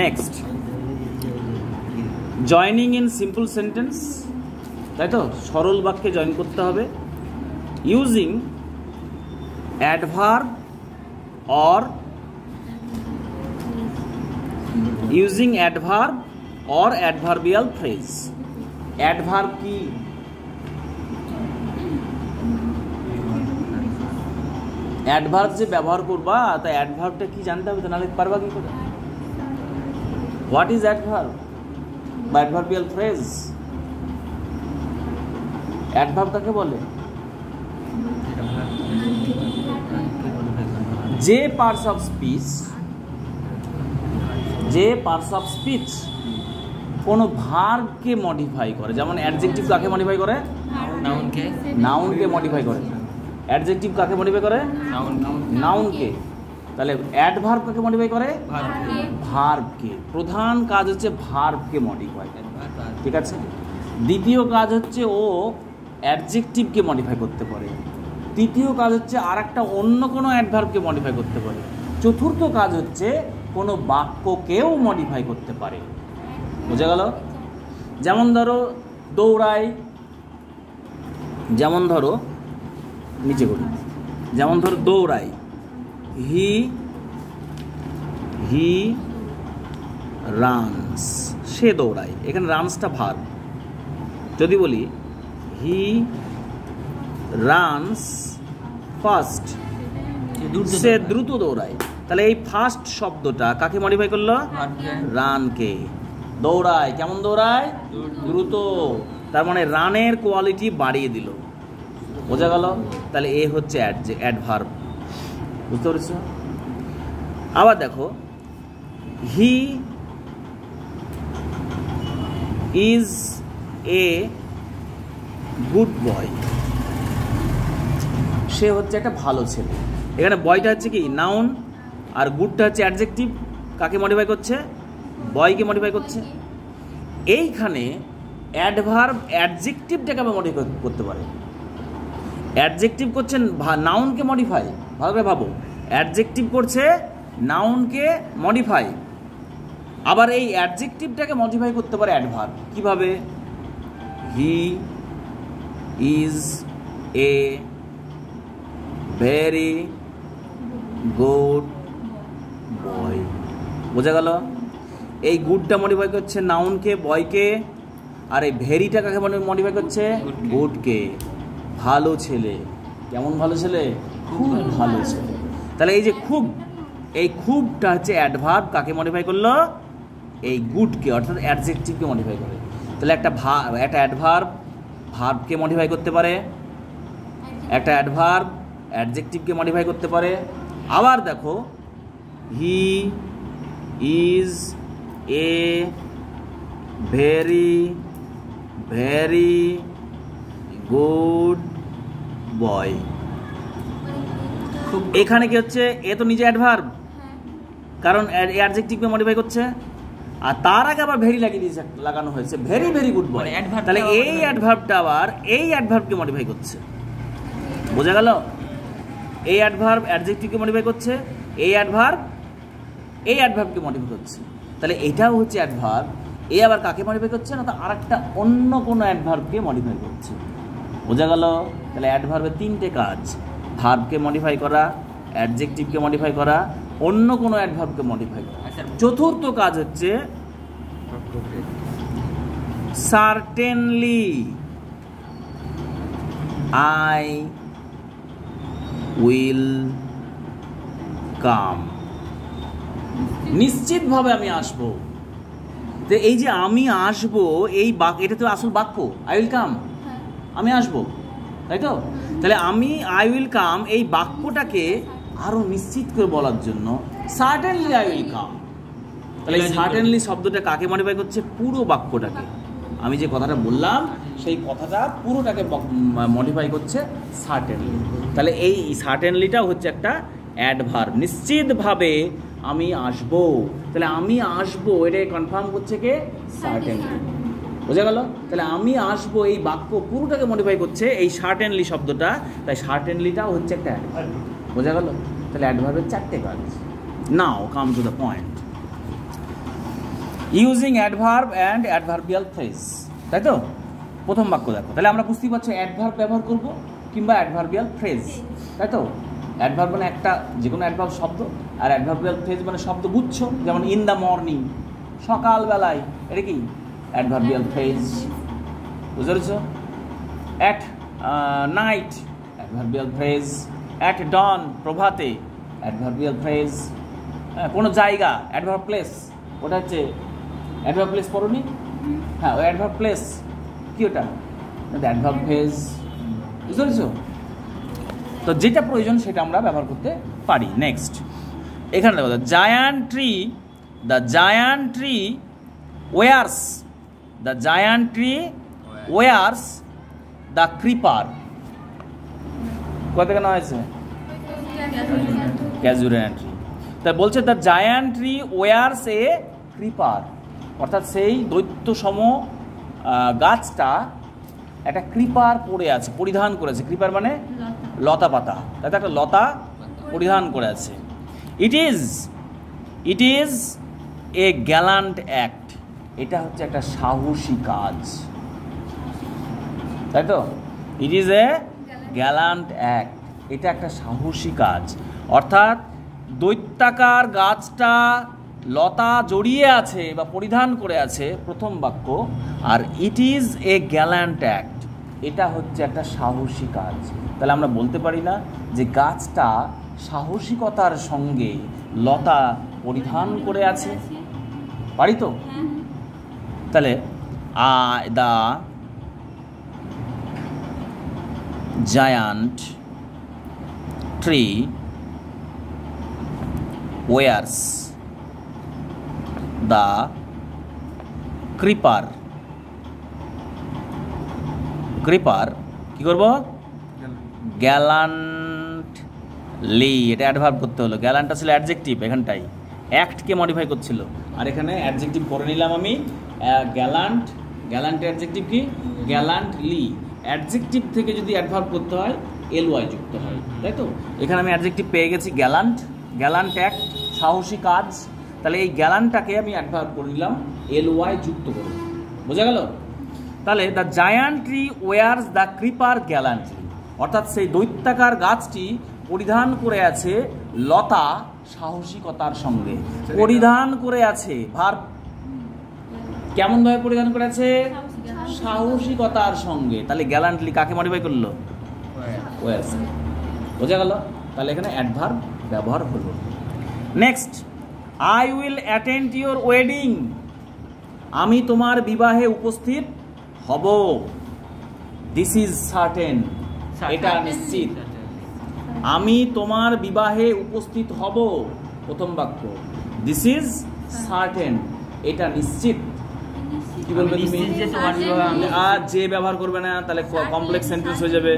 Next, joining in simple sentence, তাই তো, সরল বাক্যে জয়েন করতে হবে। Using adverb or adverbial phrase. Adverb কি? অ্যাডভার্ব যে ব্যবহার করবা, তা অ্যাডভার্বটা কি জানতে হবে, তো নাহলে পারবা কি করে? হোয়াট ইজ অ্যাডভার্ব বা অ্যাডভার্বিয়াল ফ্রেজ? অ্যাডভার্ব কাকে বলে? যে পার্টস অফ স্পিচ কোনো ভার্বকে মডিফাই করে। যেমন অ্যাডজেক্টিভ কাকে মডিফাই করে? নাউনকে মডিফাই করে। অ্যাডজেক্টিভ কাকে মডিফাই করে? নাউনকে। তাহলে অ্যাডভার্ব কাকে মডিফাই করে? ভার্বকে। প্রধান কাজ হচ্ছে ভার্বকে মডিফাই, ঠিক আছে। দ্বিতীয় কাজ হচ্ছে ও অ্যাডজেক্টিভকে মডিফাই করতে পারে। তৃতীয় কাজ হচ্ছে আর একটা অন্য কোনো অ্যাডভার্বকে মডিফাই করতে পারে। চতুর্থ কাজ হচ্ছে কোনো বাক্যকেও মডিফাই করতে পারে। বোঝা গেল? যেমন ধরো দৌড়াই, যেমন ধরো নিচে করি, যেমন ধরো দৌড়াই, হি রানস, সে দৌড়ায়। এখানে রানসটা ভার্ব। যদি বলি হি রানস ফাস্ট, সে দ্রুত দৌড়ায়, তাহলে এই ফাস্ট শব্দটা কাকে মডিফাই করলো? রানকে। দৌড়ায়, কেমন দৌড়ায়? দ্রুত। তার মানে রানের কোয়ালিটি বাড়িয়ে দিল। বোঝা গেল? তাহলে এ হচ্ছে অ্যাডভার্ব। বুঝতে পেরেছো? আবার দেখো, he is a good boy, সে হচ্ছে একটা ভালো ছেলে। এখানে বয়টা হচ্ছে কি? নাউন, আর গুডটা হচ্ছে অ্যাডজেক্টিভ। কাকে মডিফাই করছে? বয়কে মডিফাই করছে। এইখানে অ্যাডভার্ব অ্যাডজেক্টিভটাকে আমরা মডিফাই করতে পারি। অ্যাডজেক্টিভ করছেন নাউনকে মডিফাই, ভালো করে ভাবো, অ্যাডজেক্টিভ করছে নাউনকে মডিফাই। আবার এই অ্যাডজেক্টিভটাকে মডিফাই করতে পারে অ্যাডভার্ব। কিভাবে? He is a very good boy. বোঝা গেল? এই গুডটা মডিফাই করছে নাউনকে, বয়কে, আর এই ভেরিটা কাকে মডিফাই করছে? গুডকে। ভালো ছেলে, কেমন ভালো ছেলে? খুব ভালো ছেলে। তাহলে এই যে খুব, এই খুবটা হচ্ছে অ্যাডভার্ব, কাকে মডিফাই করলো? এই গুডকে, অর্থাৎ অ্যাডজেক্টিভকে মডিফাই করে। তাহলে একটা অ্যাডভার্ব ভার্বকে মডিফাই করতে পারে, একটা অ্যাডভার্ব অ্যাডজেক্টিভকে মডিফাই করতে পারে। আবার দেখো, he is a very very good boy. এখানে কি হচ্ছে? এ তো নিজে অ্যাডভার্ব, কারণ অ্যাডজেক্টিভকে মডিফাই করছে, আর তার আগে আবার ভেরি লাগিয়ে দিয়েছে, লাগানো হয়েছে ভেরি ভেরি গুড বয়। তাহলে এই অ্যাডভার্বটা আবার এই অ্যাডভার্বকে মডিফাই করছে। বোঝা গেল? এই অ্যাডভার্ব অ্যাডজেক্টিভকে মডিফাই করছে, এই অ্যাডভার্বকে মডিফাই করছে। তাহলে এটাও হচ্ছে অ্যাডভার্ব। এই আবার কাকে মডিফাই করছে? না, তো আর একটা অন্য কোনো অ্যাডভার্বকে মডিফাই করছে। বোঝা গেল? তাহলে অ্যাডভার্বের তিনটে কাজ: ভার্বকে মডিফাই করা, অ্যাডজেক্টিভকে মডিফাই করা, অন্য কোনো অ্যাডভার্বকে মডিফাই করা। চতুর্থ কাজ হচ্ছে সার্টেনলি, আই উইল কাম, নিশ্চিতভাবে আমি আসবো। তো এই যে আমি আসবো, এই এটা তো আসল বাক্য, আই উইল কাম, আমি আসবো, তাই তো? তাহলে আমি আই উইল কাম এই বাক্যটাকে আরো নিশ্চিত করে বলার জন্য সার্টেনলি আই উইল কাম। তাহলে এই সার্টেনলি শব্দটা কাকে মডিফাই করছে? পুরো বাক্যটাকে। আমি যে কথাটা বললাম সেই কথাটা পুরোটাকে মডিফাই করছে সার্টেনলি। তাহলে এই সার্টেনলিটা হচ্ছে একটা অ্যাডভার্ব, নিশ্চিতভাবে আমি আসবো। তাহলে আমি আসবো এটাকে কনফার্ম করছে কে? সার্টেনলি। বোঝা গেল? তাহলে আমি আসবো এই বাক্য পুরোটাকে মডিফাই করছে এই সার্টেনলি শব্দটা। তাই সার্টেনলিটাও হচ্ছে একটা অ্যাডভার্ব। বোঝা গেল? তাহলে অ্যাডভার্বের চারটে কাজ। Now come to the point. Using adverb and adverbial phrase, তাই তো? প্রথম বাক্য দেখো, তাহলে আমরা বুঝতেই পারছি অ্যাডভার্ব ব্যবহার করব কিংবা অ্যাডভার্বিয়াল ফ্রেজ, তাই তো? অ্যাডভার্ব মানে একটা যে কোনো অ্যাডভার্ব শব্দ, আর অ্যাডভার্বিয়াল ফ্রেজ মানে শব্দগুচ্ছ, যেমন ইন দ্য মর্নিং, সকালবেলায়, এটা কি অ্যাডভার্বিয়াল ফ্রেজ, বুঝতে পেরেছো? At night, adverbial phrase. At dawn, প্রভাতে, অ্যাডভার্বিয়াল ফ্রেজ। কোনো জায়গা, অ্যাডভার্ব প্লেস, ওটা হচ্ছে অ্যাডভার্ব প্লেস, পড়োনি? হ্যাঁ, ওই অ্যাডভার্ব প্লেস কি ওটা? অ্যাডভার্ব ফ্রেজ, বুঝতে পেরেছো? তো যেটা প্রয়োজন সেটা আমরা ব্যবহার করতে পারি। নেক্সট, এখানে দেখো, the giant tree wars, the giant tree wars the creeper. কোথা থেকে নেওয়া হয়েছে? ক্যাজুরিয়ান ট্রি। তাই বলছে the giant tree Wars a creeper, অর্থাৎ সেই দৈত্য সম গাছটা একটা ক্রিপার পরে আছে, পরিধান করেছে। ক্রিপার মানে লতা পাতা, তাই তো? একটা লতা পরিধান করে আছে। ইট ইজ এ গ্যালান্ট অ্যাক্ট, এটা হচ্ছে একটা সাহসী কাজ, তাই তো? ইট ইজ এ গ্যালান্ট অ্যাক্ট, এটা একটা সাহসী কাজ। অর্থাৎ দৈত্যাকার গাছটা লতা জড়িয়ে আছে বা পরিধান করে আছে, প্রথম বাক্য। আর it is a gallant act, এটা হচ্ছে একটা সাহসী কাজ। তাহলে আমরা বলতে পারি না যে গাছটা সাহসিকতার সঙ্গে লতা পরিধান করে আছে? পারি তো? তাহলে the giant tree wars the creeper কি করবো? গ্যালান্টলি, এটা অ্যাডভার্ব করতে হলো। গ্যালান্টটা ছিল অ্যাডজেক্টিভ, এখানটাই অ্যাক্টকে মডিফাই করছিল, আর এখানে অ্যাডজেক্টিভ করে নিলাম আমি। গ্যালান্ট অ্যাডজেক্টিভ কি? গ্যালান্টলি। অ্যাডজেক্টিভ থেকে যদি অ্যাডভার্ব করতে হয় ly যুক্ত হয়, তাই তো? এখানে আমি অ্যাডজেক্টিভ পেয়ে গেছি গ্যালান্ট অ্যাক্ট, সাহসী কাজ। তাহলে এই গ্যালান্টটাকে আমি অ্যাডভার্ব করে নিলাম ly যুক্ত করে, বোঝা গেল? তাহলে the giant tree wars the creeper gallantly, অর্থাৎ সেই দৈত্যাকার গাছটি পরিধান করে আছে লতা সাহসিকতার সঙ্গে। পরিধান করে আছে, ভার্ব কেমন ভাবে পরিধান করে আছে? সাহসিকতার সঙ্গে। তাহলে গ্যালান্টলি কাকে মডিফাই করলো? ওয়ার্স, বোঝা গেল? তাহলে এখানে অ্যাডভার্ব ব্যবহার হলো। Next, I will attend your wedding, আমি তোমার বিবাহে উপস্থিত হব। দিস ইজ সার্টেন, এটা নিশ্চিত। আমি তোমার বিবাহে উপস্থিত হব, প্রথম বাক্য। দিস ইজ সার্টেন, এটা নিশ্চিত। কি বলবে তুমি? আর যে ব্যবহার করবে না, তাহলে কমপ্লেক্স সেন্টেন্স হয়ে যাবে।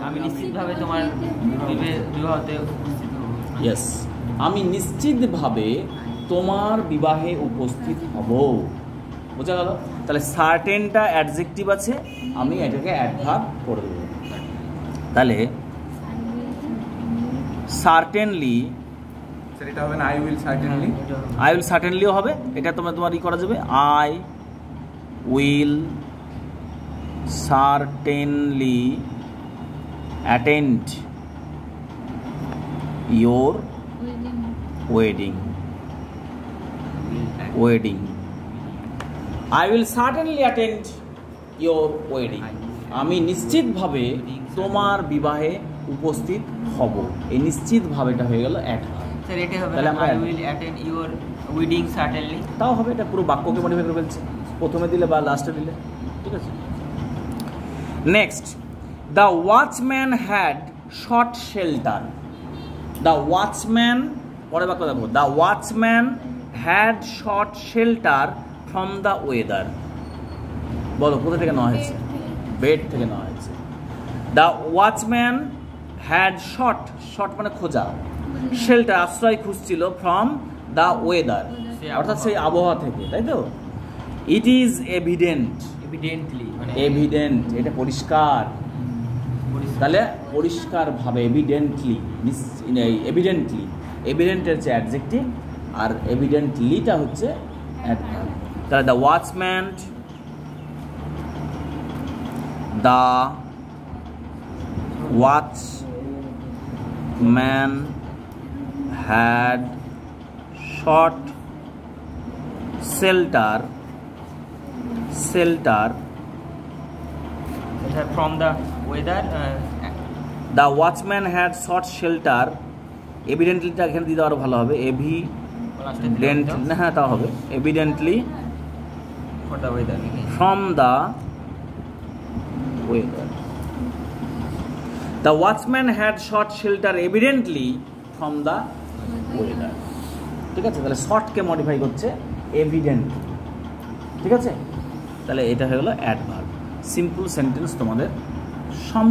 আমি নিশ্চিতভাবে তোমার বিবাহতে উপস্থিত হব। ইয়েস, আমি নিশ্চিতভাবে তোমার বিবাহে উপস্থিত হব, বোঝা গেল? তাহলে সার্টেনটা অ্যাডজেক্টিভ আছে, আমি এটাকে অ্যাডভার্ব করে দেব। তাহলে সার্টেনলি, এটা হবে না আই উইল সার্টেনলিও হবে। এটা তোমার ই করা যাবে, I will certainly attend your wedding. I will certainly attend your wedding, আমি নিশ্চিতভাবে তোমার বিবাহে উপস্থিত হব। এই নিশ্চিতভাবেটা হয়ে গেল অ্যাডভার্ব। স্যার এটা হবে না I will attend your wedding certainly? তাও হবে, এটা পুরো বাক্যকে মডিফাই করে ফেলছে, প্রথমে দিলে বা লাস্টে দিলে, ঠিক আছে? Next, the watchman had short shelter. The watchman, পরে বাক্য দেখো, the watchman had short shelter from the weather. বলো কোথা থেকে নেওয়া হয়েছে? বেড থেকে নেওয়া হয়েছে। দ্য ওয়াচম্যান হ্যাড শর্ট মানে খোঁজা, শেল্টার আশ্রয় খুঁজছিল, ফ্রম দ্য ওয়েদার অর্থাৎ সেই আবহাওয়া থেকে, তাই তো? ইট ইজ এভিডেন্টলি, এটা পরিষ্কার। তাহলে পরিষ্কারভাবে, এভিডেন্টের হচ্ছে অ্যাডজেক্টিভ, আর এভিডেন্টলিটা হচ্ছে অ্যাডভার্ব। তাহলে the watchman had sought shelter from the weather, the watchman had sought shelter, এভিডেন্টলিটা এখানে দিতে আরও ভালো হবে, এভিডেন্ট না, হ্যাঁ তাও হবে, evidently for the weather, from the weather. The watchman had sought shelter evidently from the weather. ঠিক আছে, তাহলে শর্টকে মডিফাই করছে এভিডেন্ট। ঠিক আছে, তাহলে এটা হয়ে গেলো অ্যাডভার্ব। সিম্পল সেন্টেন্স তোমাদের